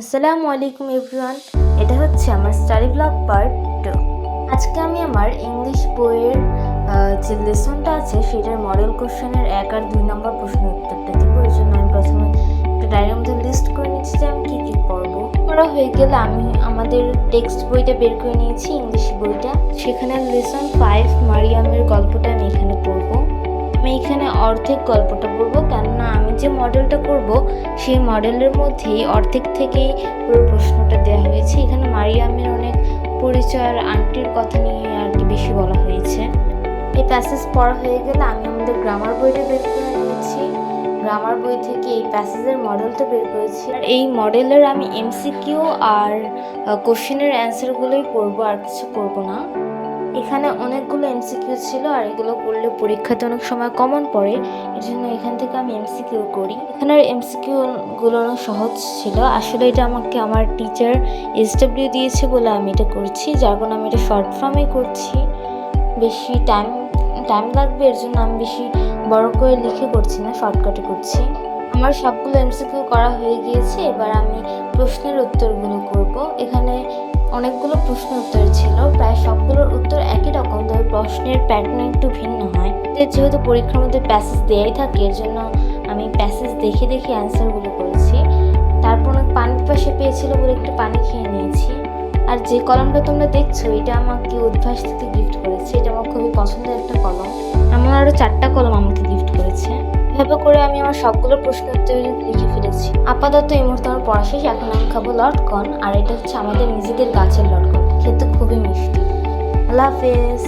আসসালামু আলাইকুম এভরিওয়ান। এটা হচ্ছে আমার স্টাডি ব্লগ পার্ট 2। আজকে আমি আমার ইংলিশ বইয়ের যে লেসনটা আছে সেটার মডেল কোশ্চেনের 1 আর 2 নম্বর প্রশ্নের উত্তরটা দিব। এর জন্য আমি প্রথমে একটা ডায়েরির মধ্যে লিস্ট করে নিচ্ছি যে আমি কী কী পড়বো। পড়া হয়ে গেলে আমি আমাদের টেক্সট বইটা বের করে নিয়েছি, ইংলিশ বইটা। সেখানে লেসন 5 মারিয়ামের গল্পটা আমি এখানে পড়বো। আমি এখানে অর্ধেক গল্পটা পড়বো, কেননা আমি যে মডেলটা করব সেই মডেলের মধ্যেই অর্ধেক থেকেই পুরো প্রশ্নটা দেওয়া হয়েছে। এখানে মারিয়ামের অনেক পরিচয় আর আন্টির কথা নিয়ে আর কি বেশি বলা হয়েছে। এই প্যাসেজ পড়া হয়ে গেলে আমি আমাদের গ্রামার বইটা বের করে নিয়েছি। গ্রামার বই থেকে এই প্যাসেজের মডেলটা বের করেছি। আর এই মডেলের আমি এমসিকিউ আর কোশ্চেনের অ্যান্সারগুলোই পড়বো, আর কিছু পড়বো না। এখানে অনেকগুলো এমসিকিউ ছিল, আর এগুলো করলে পরীক্ষাতে অনেক সময় কমন পড়ে, এর জন্য এখান থেকে আমি এমসিকিউ করি। এখানের এমসিকিউগুলো অনেক সহজ ছিল। আসলে এটা আমাকে আমার টিচার SW দিয়েছে বলে আমি এটা করছি, যার কারণে আমি এটা শর্ট ফর্মে করছি। বেশি টাইম লাগবে, এর জন্য আমি বেশি বড় করে লিখে করছি না, শর্টকাটে করছি। আমার সবগুলো এমসিকিউ করা হয়ে গিয়েছে। এবার আমি প্রশ্নের উত্তরগুলো করব। এখানে অনেকগুলো প্রশ্নের উত্তর ছিল, প্রায় সবগুলোর উত্তর একই রকম, তবে প্রশ্নের প্যাটার্ন একটু ভিন্ন হয়। যেহেতু পরীক্ষার মধ্যে প্যাসেজ দেয়াই থাকে, এর জন্য আমি প্যাসেজ দেখে দেখে অ্যান্সারগুলো করেছি। তারপর অনেক পানি পাশে পেয়েছিল বলে একটু পানি খেয়ে নিয়েছি। আর যে কলমটা তোমরা দেখছো, এটা আমাকে উদ্ভাস থেকে গিফট করেছে। এটা আমার খুবই পছন্দের একটা কলম। আমার আরও 4টা কলম আমাকে গিফট করেছে। এভাবে করে আমি আমার সবগুলো প্রশ্ন উত্তর লিখে ফেলেছি। আপাতত এই মুহূর্তে আমার পড়া শেষ। এখন আমি খাবো লটকন, আর এটা হচ্ছে আমাদের নিজেদের গাছের লটকন, খেতে খুবই মিষ্টি। আল্লাহ হাফেজ।